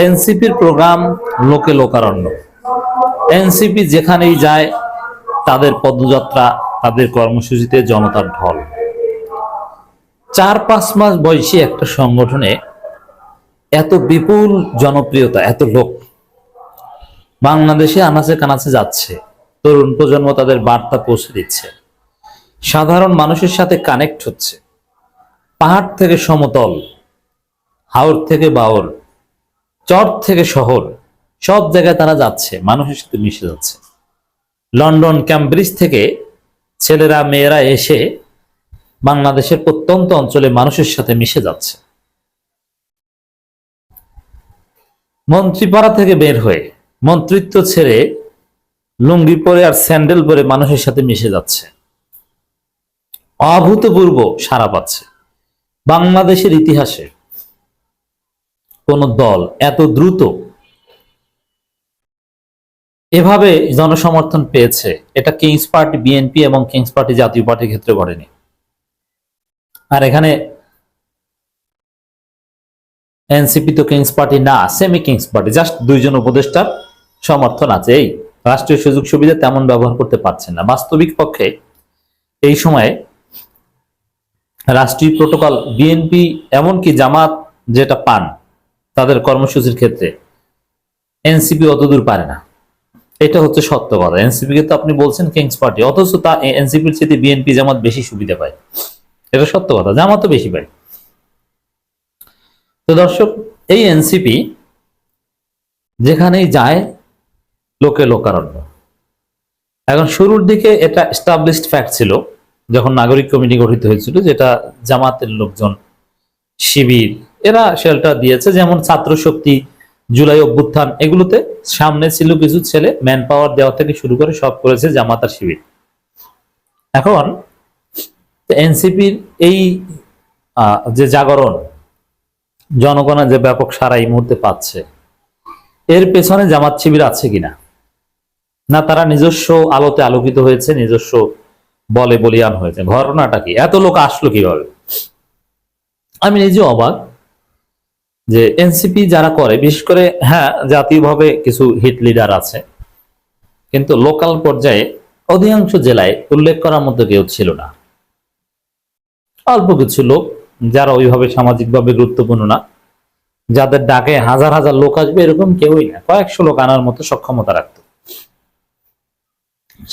এনসিপির প্রোগ্রাম লোকে লোকারণ্য। এনসিপি যেখানেই যায় তাদের পদযাত্রা, তাদের কর্মসূচিতে জনতার ঢল। 4-5 মাস বয়সী একটা সংগঠনে এত বিপুল জনপ্রিয়তা, এত লোক বাংলাদেশে আনাচে কানাচে যাচ্ছে। তরুণ প্রজন্ম তাদের বার্তা পৌঁছে দিচ্ছে, সাধারণ মানুষের সাথে কানেক্ট হচ্ছে। পাহাড় থেকে সমতল, হাওর থেকে বাওর, চর থেকে শহর, সব জায়গায় তারা যাচ্ছে, মানুষের সাথে মিশে যাচ্ছে। লন্ডন, ক্যামব্রিজ থেকে ছেলেরা মেয়েরা এসে বাংলাদেশের প্রত্যন্ত অঞ্চলে মানুষের সাথে মিশে যাচ্ছে। মন্ত্রীপাড়া থেকে বের হয়ে মন্ত্রিত্ব ছেড়ে লুঙ্গি পরে আর স্যান্ডেল পরে মানুষের সাথে মিশে যাচ্ছে। অভূতপূর্ব সাড়া পাচ্ছে। বাংলাদেশের ইতিহাসে কোন দল এত দ্রুত এভাবে জনসমর্থন পেয়েছে, এটা কিংস পার্টি বিএনপি এবং কিংস পার্টি জাতীয় পার্টির ক্ষেত্রে ঘটেনি। আর এখানে এনসিপি তো কিংস পার্টি না, সেমি কিংস পার্টি, জাস্ট দুইজন উপদেষ্টার সমর্থন আছে। এই রাষ্ট্রীয় সুযোগ সুবিধা তেমন ব্যবহার করতে পারছেন না। বাস্তবিক পক্ষে এই সময়ে রাষ্ট্রীয় প্রোটোকল বিএনপি এমনকি জামাত যেটা পান তাদের কর্মসূচির ক্ষেত্রে এনসিপি অতদূর পারে না। এটা হচ্ছে সত্য কথা। এনসিপি কে তো আপনি বলছেন কিংস পার্টি, অথচ তা এনসিপির চেয়ে বিএনপি জামাত বেশি সুবিধা পায়। এটা সত্য কথা, জামাত তো বেশি পায়। তো দর্শক, এই এনসিপি যেখানেই যায় লোকে লোকারণ্য। এখন শুরুর দিকে এটা এস্টাবলিশড ফ্যাক্ট ছিল যখন নাগরিক কমিটি গঠিত হয়েছিল, যেটা জামাতের লোকজন, শিবির এরা শেল্টার দিয়েছে। যেমন ছাত্র শক্তি, জুলাই অভ্যুত্থান, এগুলোতে সামনে ছিল কিছু ছেলে, ম্যান পাওয়ার দেওয়া থেকে শুরু করে সব করেছে জামাত আর শিবির। এখন এনসিপির এই যে জাগরণ, জনগণের যে ব্যাপক সারা এই মুহূর্তে পাচ্ছে, এর পেছনে জামাত শিবির আছে কিনা, না তারা নিজস্ব আলোতে আলোকিত হয়েছে, নিজস্ব বলে বলিয়ান হয়েছে? ঘটনাটা কি? এত লোক আসলো কিভাবে? আমি নিজে অবাক যে এনসিপি যারা করে, বিশেষ করে হ্যাঁ জাতীয়ভাবে কিছু হিট লিডার আছে, কিন্তু লোকাল পর্যায়ে অধিকাংশ জেলায় উল্লেখ করার মতো কেউ ছিল না। অল্প কিছু লোক যারা ওইভাবে সামাজিকভাবে গুরুত্বপূর্ণ না, যাদের ডাকে হাজার হাজার লোক আসবে এরকম কেউই না, কয়েকশো লোক আনার মতো সক্ষমতা রাখত।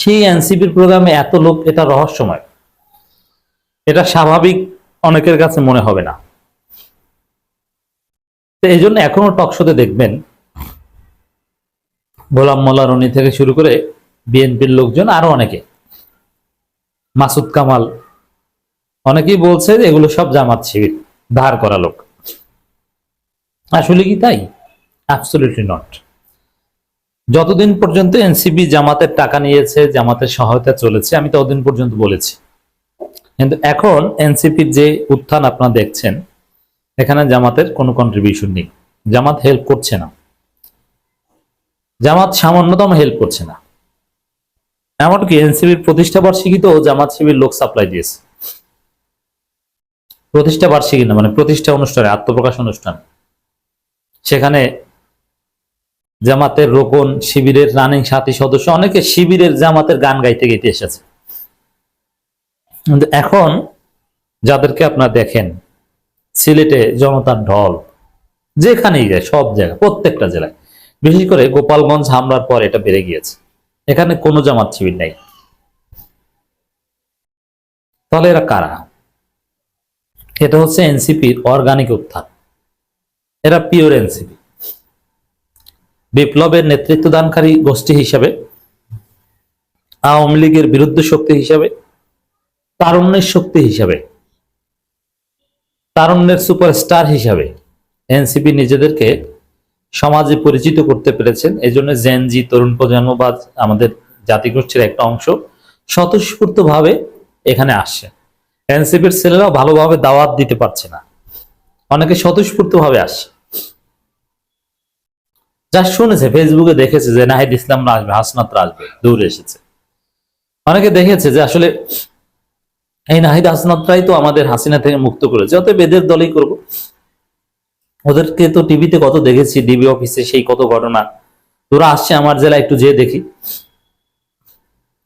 সেই এনসিপির প্রোগ্রামে এত লোক, এটা রহস্যময়, এটা স্বাভাবিক অনেকের কাছে মনে হবে না। এই জন্য এখনো টকশোতে দেখবেন গোলাম মোল্লা রনি থেকে শুরু করে বিএনপির লোকজন, আরো অনেকে, মাসুদ কামাল, অনেকেই বলছে যে এগুলো সব জামাত শিবির ধার করা লোক। আসলে কি তাই? Absolutely not. যতদিন পর্যন্ত এনসিপি জামাতের টাকা নিয়েছে, জামাতের সহায়তা চলেছে, আমি ততদিন পর্যন্ত বলেছি। কিন্তু এখন এনসিপির যে উত্থান আপনারা দেখছেন, এখানে জামাতের কোনো কন্ট্রিবিউশন নেই। জামাত হেল্প করছে না, জামাত সামান্যতম হেল্প করছে না। এমনকি এনসিপির প্রতিষ্ঠা বার্ষিকীতেও জামাত শিবির লোক সাপ্লাই দিয়েছে। প্রতিষ্ঠা বার্ষিকী না, মানে প্রতিষ্ঠা অনুষ্ঠানে, আত্মপ্রকাশ অনুষ্ঠান, সেখানে জামাতের রোকন, শিবিরের রানিং সাথী সদস্য অনেকে শিবিরের জামাতের গান গাইতে গাইতে এসেছে। কিন্তু এখন যাদেরকে আপনারা দেখেন, সিলেটে জনতার ঢল, যেখানেই যায়, সব জায়গায়, প্রত্যেকটা জেলায়, বিশেষ করে গোপালগঞ্জ হামলার পর এটা বেড়ে গিয়েছে। এখানে কোনো জামাত শিবির নাই। তাহলে এরা কারা? এটা হচ্ছে এনসিপির অর্গানিক উত্থান। এরা পিওর এনসিপি। বিপ্লবের নেতৃত্বদানকারী গোষ্ঠী হিসাবে, আওয়ামী লীগের বিরুদ্ধে শক্তি হিসাবে, তারুণ্যের শক্তি হিসাবে, তারুণ্যের সুপারস্টার হিসাবে এনসিপি নিজেদেরকে সমাজে পরিচিত করতে পেরেছেন। এই জন্য জেনজি, তরুণ প্রজন্ম বা আমাদের জাতিগোষ্ঠীর একটা অংশ স্বতঃস্ফূর্ত ভাবে এখানে আসছে। এনসিপির ছেলেরাও ভালোভাবে দাওয়াত দিতে পারছে না, অনেকে স্বতঃস্ফূর্ত ভাবে আসছে। যা শুনেছে, ফেসবুকে দেখেছে যে নাহিদ ইসলামরা আসবে, হাসনাতরা আসবে, দৌড়ে এসেছে। অনেকে দেখেছে যে আসলে এই নাহিদ হাসনাতরাই তো আমাদের হাসিনা থেকে মুক্ত করেছে, অতএব এদের দলই করব। ওদেরকে তো টিভিতে কত দেখেছি, ডিবি অফিসে সেই কত ঘটনা। তোরা আসছে আমার জেলা, একটু যেয়ে দেখি,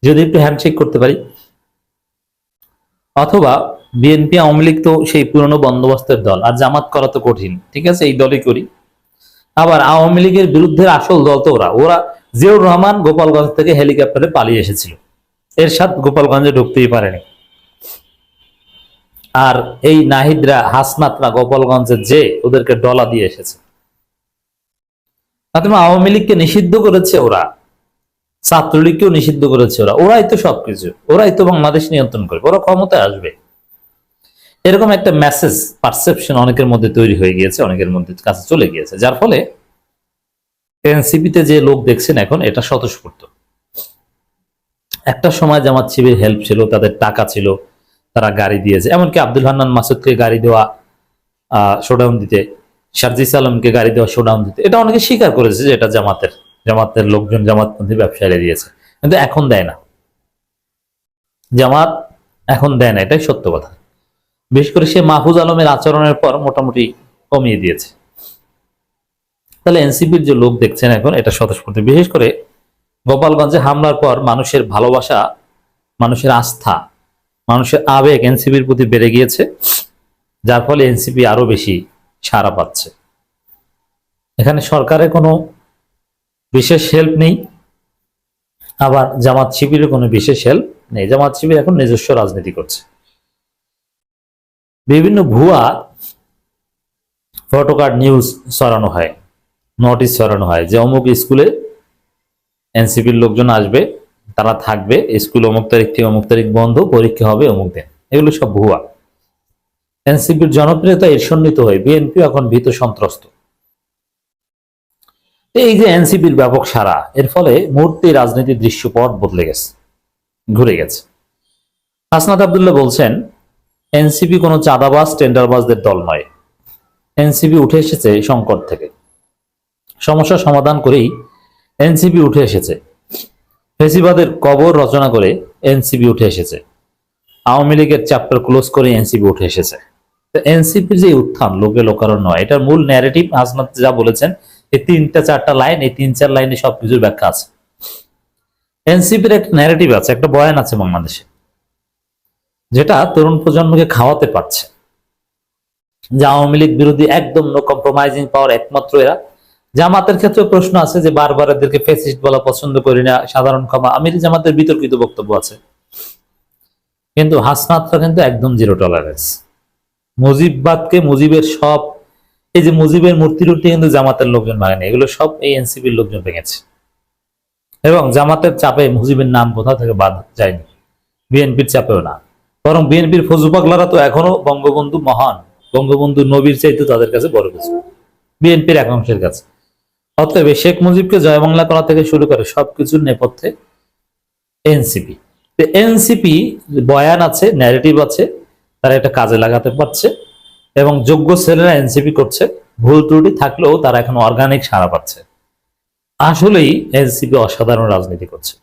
যদি একটু হ্যান্ডশেক করতে পারি। অথবা বিএনপি আওয়ামী লীগ তো সেই পুরনো বন্দোবস্তের দল, আর জামাত করা তো কঠিন, ঠিক আছে এই দলই করি। আবার আওয়ামী লীগের বিরুদ্ধে আসল দল তো ওরা ওরা জিয়াউর রহমান গোপালগঞ্জ থেকে হেলিকপ্টারে পালিয়ে এসেছিল, এরশাদ গোপালগঞ্জে ঢুকতেই পারেনি। আর এই নাহিদরা হাসনাতরা গোপালগঞ্জে যে ওদেরকে ডলা দিয়ে এসেছে। আওয়ামী লীগকে নিষিদ্ধ করেছে ওরা, ছাত্রলীগকেও নিষিদ্ধ করেছে ওরা, ওরাই তো সবকিছু, ওরাই তো বাংলাদেশ নিয়ন্ত্রণ করবে, ওরা ক্ষমতায় আসবে, এরকম একটা মেসেজ পারসেপশন অনেকের মধ্যে তৈরি হয়ে গিয়েছে, অনেকের মধ্যে কাছে চলে গিয়েছে, যার ফলে এনসিপিতে যে লোক দেখছেন এখন এটা স্বতঃস্ফূর্ত। একটা সময় জামাত শিবির হেল্প ছিল, তাদের টাকা ছিল, তারা গাড়ি দিয়েছে, এমনকি আব্দুল হান্নান মাসুদকে গাড়ি দেওয়া শোডাউন দিতে, শারজিস আলমকে গাড়ি দেওয়া শোডাউন দিতে, এটা অনেকে স্বীকার করেছে যে এটা জামাতের লোকজন, জামাতপন্থী ব্যবসায়ীরা দিয়েছে, কিন্তু এখন দেয় না, জামাত এখন দেয় না, এটাই সত্য কথা। বিশেষ করে সে মাহফুজ আলমের আচরণের পর মোটামুটি কমিয়ে দিয়েছে। তাহলে এনসিপির যে লোক দেখছেন এখন এটা স্বতঃস্ফূর্ত। বিশেষ করে গোপালগঞ্জে হামলার পর মানুষের ভালোবাসা, মানুষের আস্থা, মানুষের আবেগ এনসিপির প্রতি বেড়ে গিয়েছে, যার ফলে এনসিপি আরো বেশি সাড়া পাচ্ছে। এখানে সরকারের কোনো বিশেষ হেল্প নেই, আবার জামাত শিবিরের কোনো বিশেষ হেল্প নেই। জামাত শিবির এখন নিজস্ব রাজনীতি করছে। বিভিন্ন ভুয়া ফটোকার্ড নিউজ ছড়ানো হয়, নোটিশ ছড়ানো হয় যে অমুক স্কুলে এনসিপির লোকজন আসবে, তারা থাকবে, স্কুল অমুক তারিখ থেকে অমুক তারিখ বন্ধ, পরীক্ষা হবে অমুক দিন, এগুলো সব ভুয়া। এনসিপির জনপ্রিয়তা ঈর্ষান্বিত হয়ে বিএনপি এখন ভীত সন্ত্রস্ত। এই যে এনসিপির ব্যাপক সাড়া, এর ফলে মুহূর্তে রাজনীতির দৃশ্যপট বদলে গেছে, ঘুরে গেছে। হাসনাত আব্দুল্লাহ বলছেন এনসিপি কোনো চাঁদাবাজ টেন্ডারবাজদের দল নয়, এনসিপি উঠে এসেছে সংকট থেকে, সমস্যা সমাধান করেই এনসিপি উঠে এসেছে, ফেসিবাদের কবর রচনা করে এনসিপি উঠে এসেছে, আওয়ামী লীগের চ্যাপ্টার ক্লোজ করে এনসিপি উঠে এসেছে। এনসিপির যে উত্থান লোকে লোকারণ্য নয়, এটার মূল ন্যারেটিভ হাসনাত যা বলেছেন, এই 3-4টা লাইন, এই 3-4 লাইনে সবকিছুর ব্যাখ্যা আছে। এনসিপির একটা ন্যারেটিভ আছে, একটা বয়ান আছে বাংলাদেশে, যেটা তরুণ প্রজন্মকে খাওয়াতে পারছে যে আওয়ামী লীগ বিরোধী একদম নো কম্প্রোমাইজিং পাওয়ার একমাত্র এরা। জামাতের ক্ষেত্রে প্রশ্ন আছে যে বারবার এদেরকে ফ্যাসিস্ট বলা পছন্দ করি না, সাধারণ ক্ষমা, আমির জামাতের বিতর্কিত বক্তব্য আছে, কিন্তু হাসনাতরা কিন্তু একদম জিরো টলারেন্স। মুজিববাদকে, মুজিবের সব, এই যে মুজিবের মূর্তি টুর্তি কিন্তু জামাতের লোকজন ভাঙেনি, এগুলো সব এই এনসিপির লোকজন ভেঙেছে। এবং জামাতের চাপে মুজিবের নাম কোথা থেকে বাদ যায়নি, বিএনপির চাপেও না, বরং বিএনপির ফজু পাগলারা তো এখনো বঙ্গবন্ধু মহান, বঙ্গবন্ধু নবীর চাইতে তাদের কাছে বড় কিছু, বিএনপির একাংশের কাছে। অতএব শেখ মুজিবকে জয় বাংলা করা থেকে শুরু করে সবকিছুর নেপথ্যে এনসিপি। এনসিপি বয়ান আছে, ন্যারেটিভ আছে, তারা এটা কাজে লাগাতে পারছে, এবং যোগ্য ছেলেরা এনসিপি করছে, ভুল ত্রুটি থাকলেও তারা এখন অর্গানিক সাড়া পাচ্ছে। আসলেই এনসিপি অসাধারণ রাজনীতি করছে।